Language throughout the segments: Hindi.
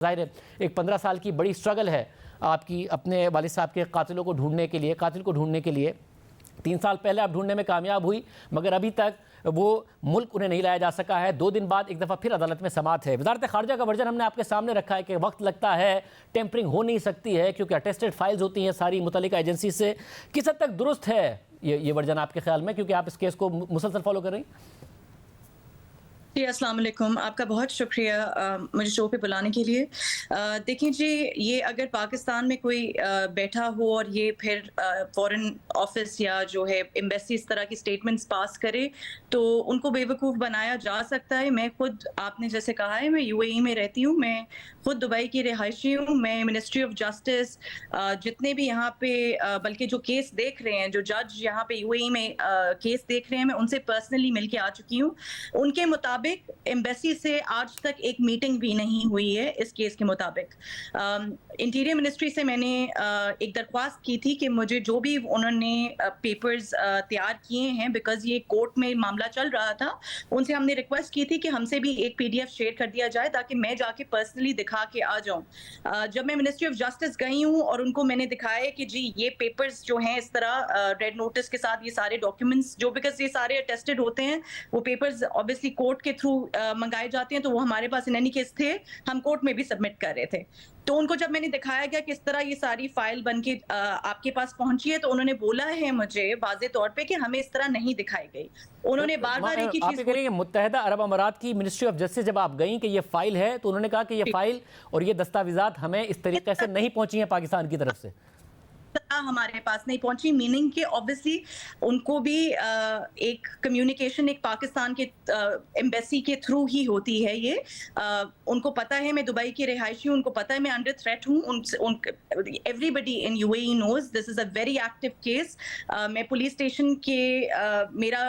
ज़ाहिर है एक 15 साल की बड़ी स्ट्रगल है आपकी अपने वालिद साहब के कातिलों को ढूंढने के लिए, कातिल को ढूंढने के लिए। 3 साल पहले आप ढूंढने में कामयाब हुई, मगर अभी तक वो मुल्क उन्हें नहीं लाया जा सका है। 2 दिन बाद एक दफ़ा फिर अदालत में समाअत है। वज़ारत ख़ारजा का वर्जन हमने आपके सामने रखा है कि वक्त लगता है, टेम्परिंग हो नहीं सकती है क्योंकि अटेस्टेड फाइल्स होती हैं सारी मुतल्लिका एजेंसी से। किस हद तक दुरुस्त है ये वर्जन आपके ख्याल में, क्योंकि आप इस केस को मुसलसल फॉलो कर रही हैं? जी, अस्सलाम वालेकुम। आपका बहुत शुक्रिया मुझे शो पे बुलाने के लिए। देखिए जी, ये अगर पाकिस्तान में कोई बैठा हो और ये फिर फ़ॉरेन ऑफिस या जो है एम्बेसी इस तरह की स्टेटमेंट्स पास करे, तो उनको बेवकूफ़ बनाया जा सकता है। मैं खुद, आपने जैसे कहा है, मैं यूएई में रहती हूँ, मैं खुद दुबई की रिहायशी हूँ। मैं मिनिस्ट्री ऑफ जस्टिस जितने भी यहाँ पे बल्कि जो केस देख रहे हैं, जो जज यहाँ पे यूएई में केस देख रहे हैं, मैं उनसे पर्सनली मिल के आ चुकी हूँ। उनके मुताबिक एम्बेसी से आज तक एक मीटिंग भी नहीं हुई है इस केस के मुताबिक। इंटीरियर मिनिस्ट्री से मैंने एक दरख्वास्त की थी कि मुझे जो भी उन्होंने पेपर्स तैयार किए हैं, बिकॉज ये कोर्ट में मामला चल रहा था, उनसे हमने रिक्वेस्ट की थी कि हमसे भी एक पीडीएफ शेयर कर दिया जाए ताकि मैं जाके पर्सनली दिखा के आ जाऊं। जब मैं मिनिस्ट्री ऑफ जस्टिस गई हूं और उनको मैंने दिखाया कि जी ये पेपर्स जो हैं इस तरह रेड नोटिस के साथ, ये सारे डॉक्यूमेंट्स जो, बिकॉज ये सारे अटेस्टेड होते हैं, वो पेपर्स ऑब्वियसली कोर्ट के थ्रू मंगाए जाते हैं, तो वो हमारे पास इन एनी केस थे, हम कोर्ट में भी सबमिट कर रहे थे। तो उनको जब मैंने दिखाया गया कि इस तरह ये सारी फाइल बन के आपके पास पहुंची है, तो उन्होंने बोला है मुझे वाज़े तौर पे कि हमें इस तरह नहीं दिखाई गई। उन्होंने बार-बार एक ही आप चीज़ ये कह रही हैं मुत्तहदा अरब अमारात की मिनिस्ट्री ऑफ जस्टिस जब आप गई कि ये फाइल है, तो उन्होंने कहा कि ये फाइल और ये दस्तावेजात हमें इस तरीके से नहीं पहुंची हैं पाकिस्तान की तरफ से। हमारे पास नहीं पहुंची, मीनिंग कि ऑब्वियसली उनको भी एक कम्युनिकेशन एक पाकिस्तान के एम्बेसी के थ्रू ही होती है। ये उनको पता है मैं दुबई की रिहायशी हूँ, उनको पता है मैं अंडर थ्रेट हूँ। Everybody in UAE knows this is a very active case. मैं पुलिस स्टेशन के मेरा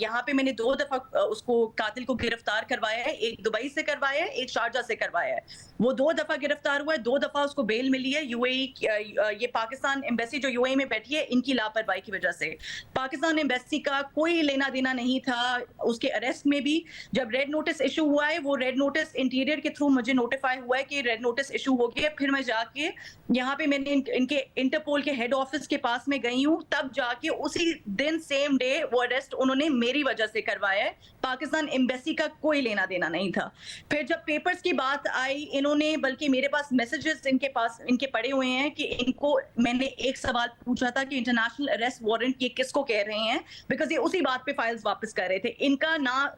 यहाँ पे मैंने 2 दफा उसको कातिल को गिरफ्तार करवाया है। एक दुबई से करवाया है, एक शारजा से करवाया है। वो 2 दफा गिरफ्तार हुआ है, 2 दफा उसको बेल मिली है। यूएई ये पाकिस्तान एम्बेसी जो यूएई में बैठी है, इनकी लापरवाही की वजह से। पाकिस्तान एम्बेसी का कोई लेना देना नहीं था उसके अरेस्ट में भी। जब रेड नोटिस इशू हुआ है, वो रेड नोटिस इंटीरियर के थ्रू मुझे नोटिफाई हुआ है कि रेड नोटिस इशू हो गया। फिर मैं जाके यहाँ पे मैंने इनके इंटरपोल के हेड ऑफिस के पास में गई हूँ, तब जाके उसी दिन सेम डे वो अरेस्ट उन्होंने मेरी वजह से करवाया है। पाकिस्तान एम्बेसी का कोई लेना देना नहीं था। फिर जब पेपर्स की बात आई, इन्होंने, बल्कि मेरे पास मैसेजेस इनके पड़े हुए हैं कि इनको मैंने एक सवाल पूछा था कि इंटरनेशनल अरेस्ट वारंट ये किसको कह रहे हैं, बिकॉज ये उसी बात पे फाइल्स वापस कर रहे थे। इनका ना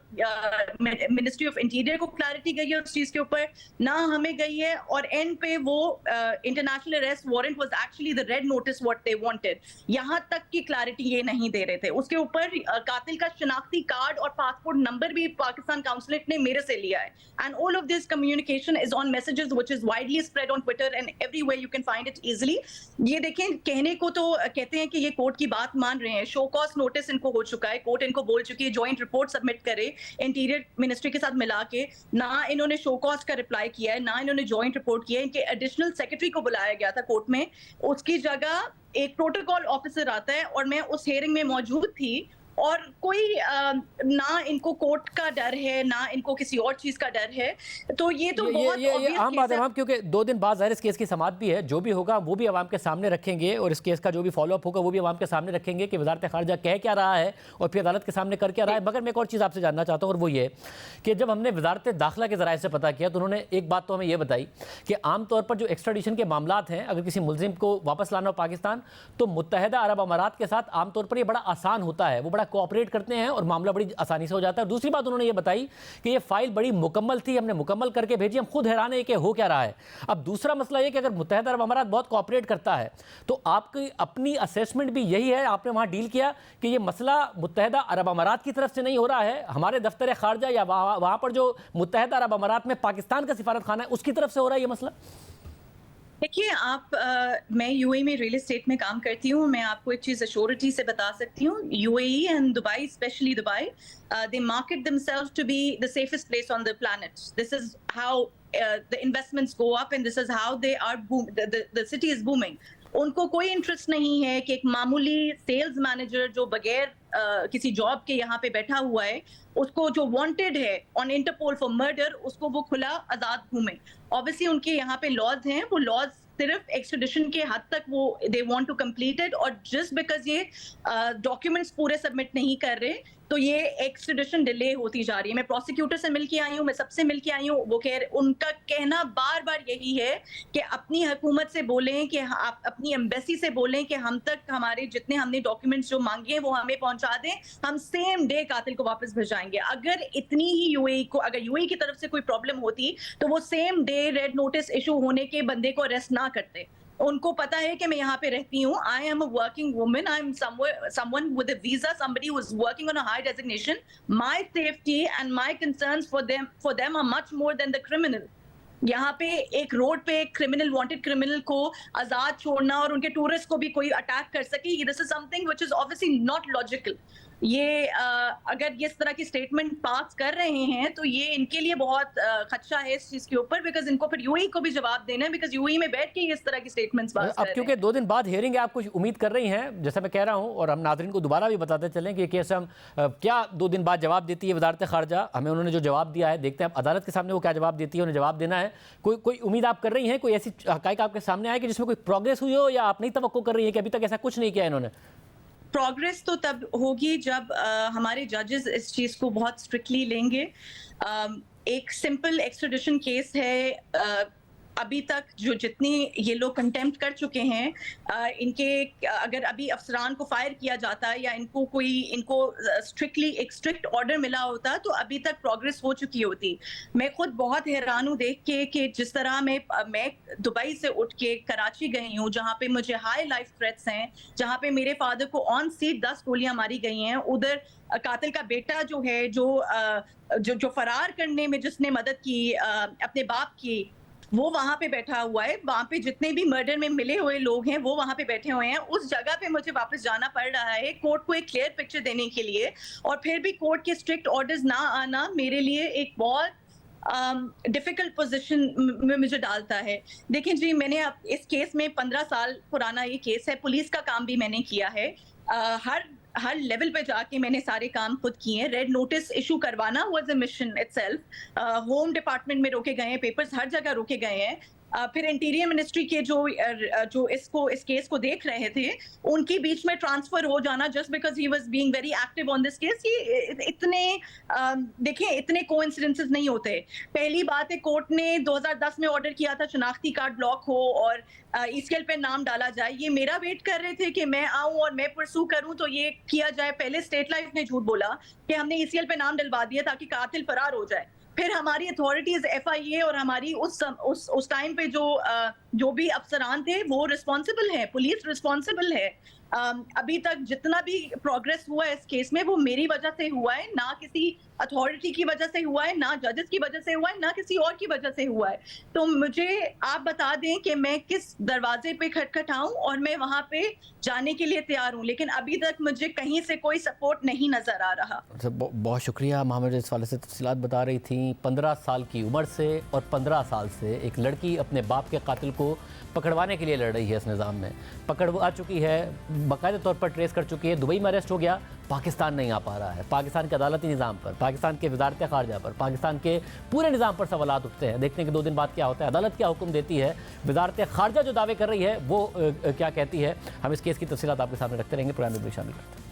मिनिस्ट्री ऑफ इंटीरियर को क्लैरिटी गई है उस चीज के ऊपर, ना हमें गई है, और एंड पे वो international arrest warrant was actually the red notice what they wanted, यहां तक की क्लैरिटी ये नहीं दे रहे थे। उसके ऊपर कातिल का शनाख्ती कार्ड और पासपोर्ट नंबर भी पाकिस्तान काउंसलेट ने मेरे से लिया है, and all of this communication is on messages which is widely spread on Twitter and everywhere you can find it easily. ये देखें, कहने को तो कहते हैं कि ये कोर्ट की बात मान रहे हैं, शो कॉज नोटिस इनको हो चुका है, कोर्ट इनको बोल चुकी है जॉइंट रिपोर्ट सबमिट करे इंटीरियर मिनिस्ट्री के साथ मिला के। ना इन्होंने शो कॉज का रिप्लाई किया है, ना इन्होंने जॉइंट रिपोर्ट किया है। इनके एडिशनल सेक्रेटरी को बुलाया गया था कोर्ट में, उसकी जगह एक प्रोटोकॉल ऑफिसर आता है, और मैं उस हियरिंग में मौजूद थी, और कोई ना इनको कोर्ट का डर है, ना इनको किसी और चीज का डर है। तो ये तो बहुत ये आम बात है मैम, क्योंकि 2 दिन बाद ज़ाहिर इस केस की समाअत भी है। जो भी होगा वो भी आवाम के सामने रखेंगे, और इस केस का जो भी फॉलोअप होगा वो भी आवाम के सामने रखेंगे कि वज़ारत ख़ारजा कह क्या रहा है और फिर अदालत के सामने कर क्या रहा है। मगर मैं एक और चीज़ आपसे जानना चाहता हूँ, और वो ये कि जब हमने वज़ारत दाखिला के ज़राए से पता किया, तो उन्होंने एक बात तो हमें ये बताई कि आमतौर पर जो एक्स्ट्राडिशन के मामलात हैं, अगर किसी मुलजिम को वापस लाना हो पाकिस्तान, तो मुत्तहदा अरब अमारात के साथ आमतौर पर ये बड़ा आसान होता है, वो बड़ा कोऑपरेट करते हैं और मामला बड़ी आसानी से हो जाता है। दूसरी बात उन्होंने ये बताई कि ये फाइल बड़ी मुकम्मल थी, हमने मुकम्मल करके भेजी, हम खुद हैरान है कि हो क्या रहा है। अब दूसरा मसला ये कि अगर मुत्तहदा अरब अमारात बहुत कोऑपरेट करता है, तो आपकी अपनी असेसमेंट भी यही है, आपने वहां डील किया कि ये मसला मुत्तहदा अरब अमारात की तरफ से नहीं हो रहा है, हमारे दफ्तर खारजा या वहां पर जो मुत्तहदा अरब अमारात में पाकिस्तान का सिफारत खाना है उसकी तरफ से हो रहा है ये मसला? देखिए आप, मैं यूएई में रियल एस्टेट में काम करती हूँ। मैं आपको एक चीज अश्योरिटी से बता सकती हूँ, UAE and Dubai, specially Dubai, they market themselves to be the safest place on the planet. This is how the investments go up, and this is how they are the city is booming. उनको कोई इंटरेस्ट नहीं है कि एक मामूली सेल्स मैनेजर जो बगैर किसी जॉब के यहाँ पे बैठा हुआ है, उसको जो वांटेड है ऑन इंटरपोल फॉर मर्डर, उसको वो खुला आजाद घूमे। ऑब्वियसली उनके यहाँ पे लॉज हैं, वो लॉज सिर्फ एक्सट्रेडिशन के हद तक वो they want to complete it, और जस्ट बिकॉज ये डॉक्यूमेंट्स पूरे सबमिट नहीं कर रहे तो ये एक्सट्रेडिशन डिले होती जा रही है। मैं प्रोसिक्यूटर से मिलके आई हूँ, मैं सबसे मिलके आई हूँ, वो उनका कहना बार बार यही है कि अपनी हुकूमत से बोलें, कि आप अपनी एम्बेसी से बोलें कि हम तक हमारे जितने हमने डॉक्यूमेंट्स जो मांगे हैं वो हमें पहुंचा दें, हम सेम डे कातिल को वापस भिजवाएंगे। अगर इतनी ही यूएई को, अगर यूएई की तरफ से कोई प्रॉब्लम होती तो वो same day red notice issue होने के बंदे को अरेस्ट ना करते। उनको पता है कि मैं यहाँ पे रहती हूँ, I am a working woman, I am someone with a visa, somebody who is working on a high designation. My safety and my concerns for them are much more than the criminal. यहाँ पे एक रोड पे एक क्रिमिनल, वांटेड क्रिमिनल को आजाद छोड़ना और उनके टूरिस्ट को भी कोई अटैक कर सके, this is something which is obviously not logical. ये अगर ये इस तरह की स्टेटमेंट पास कर रहे हैं तो ये इनके लिए बहुत खदशा है इस चीज के ऊपर, बिकॉज इनको फिर यूएई को भी जवाब देना है, बिकॉज यूएई में बैठ के इस तरह की स्टेटमेंट्स पास कर रहे हैं। क्योंकि 2 दिन बाद हियरिंग है, आप कुछ उम्मीद कर रही हैं, जैसा मैं कह रहा हूं, और हम नाज़रीन को दोबारा भी बताते चलें कि केस हम क्या 2 दिन बाद जवाब देती है वजारत खारजा। हमें उन्होंने जो जवाब दिया है, देखते हैं अब अदालत के सामने वो क्या जवाब देती है, उन्हें जवाब देना है। कोई उम्मीद आप कर रही हैं, कोई ऐसी हक़ाइक़ आपके सामने आए कि जिसमें कोई प्रोग्रेस हुई हो, या आप नहीं तवक्को कर रही है कि अभी तक ऐसा कुछ नहीं किया इन्होंने? प्रोग्रेस तो तब होगी जब हमारे जजेस इस चीज को बहुत स्ट्रिक्टली लेंगे। एक सिंपल एक्सट्रेडिशन केस है, अभी तक जो जितनी ये लोग कंटेम्प्ट कर चुके हैं, इनके अगर अभी अफसरान को फायर किया जाता है या इनको स्ट्रिक्टली एक स्ट्रिक्ट ऑर्डर मिला होता तो अभी तक प्रोग्रेस हो चुकी होती। मैं खुद बहुत हैरान हूँ देख के कि जिस तरह मैं दुबई से उठ के कराची गई हूँ, जहाँ पे मुझे हाई लाइफ थ्रेट्स हैं, जहाँ पे मेरे फादर को ऑन सीट 10 गोलियां मारी गई हैं। उधर कातिल का बेटा जो है, जो फरार करने में जिसने मदद की अपने बाप की, वो वहां पे बैठा हुआ है। वहां पे जितने भी मर्डर में मिले हुए लोग हैं वो वहां पे बैठे हुए हैं। उस जगह पे मुझे वापस जाना पड़ रहा है कोर्ट को एक क्लियर पिक्चर देने के लिए, और फिर भी कोर्ट के स्ट्रिक्ट ऑर्डर्स ना आना मेरे लिए एक बहुत डिफिकल्ट पोजीशन में मुझे डालता है। देखिए जी, मैंने अब इस केस में 15 साल पुराना ये केस है, पुलिस का काम भी मैंने किया है, हर लेवल पे जाके मैंने सारे काम खुद किए हैं। रेड नोटिस इशू करवाना was a mission itself. Home department में रोके गए हैं, पेपर्स हर जगह रोके गए हैं। फिर इंटीरियर मिनिस्ट्री के जो इस केस को देख रहे थे, उनकी बीच में ट्रांसफर हो जाना just because he was being very active on this case, ये देखिए इतने कोइंसिडेंसेस नहीं होते। पहली बात है, कोर्ट ने 2010 में ऑर्डर किया था शनाख्ती कार्ड ब्लॉक हो और ईसीएल पे नाम डाला जाए। ये मेरा वेट कर रहे थे कि मैं आऊं और मैं परसू करूं तो ये किया जाए। पहले स्टेट लाइफ ने झूठ बोला कि हमने ईसीएल पे नाम डलवा दिया ताकि कातिल फरार हो जाए। फिर हमारी अथॉरिटीज एफआईए और हमारी उस टाइम पे जो भी अफसरान थे वो रिस्पॉन्सिबल है, पुलिस रिस्पॉन्सिबल है। अभी तक जितना भी प्रोग्रेस हुआ है इस केस में वो मेरी वजह से हुआ है, ना किसी अथॉरिटी की वजह से हुआ है, ना जजेस की वजह से हुआ है, ना किसी और की वजह से हुआ है। तो मुझे आप बता दें कि मैं किस दरवाजे पे खटखटाऊं और मैं वहां पे जाने के लिए तैयार हूं, लेकिन अभी तक मुझे कहीं से कोई सपोर्ट नहीं नजर आ रहा। बहुत शुक्रिया मोहम्मद, इस वाले से तफसीलात बता रही थी। 15 साल की उम्र से और 15 साल से एक लड़की अपने बाप के कातिल को पकड़वाने के लिए लड़ रही है। इस निज़ाम में पकड़वा चुकी है, बाकायदा तौर पर ट्रेस कर चुकी है। दुबई में अरेस्ट हो गया, पाकिस्तान नहीं आ पा रहा है। पाकिस्तान के अदालती निज़ाम पर, पाकिस्तान के वजारत खारजा पर, पाकिस्तान के पूरे निज़ाम पर सवालात उठते हैं। देखते हैं कि 2 दिन बाद क्या होता है, अदालत क्या हुक्म देती है, वजारत खारजा जो दावे कर रही है वो क्या कहती है। हम इस केस की तफसीलात आपके सामने रखते रहेंगे, प्रोग्राम में भी शामिल करते हैं।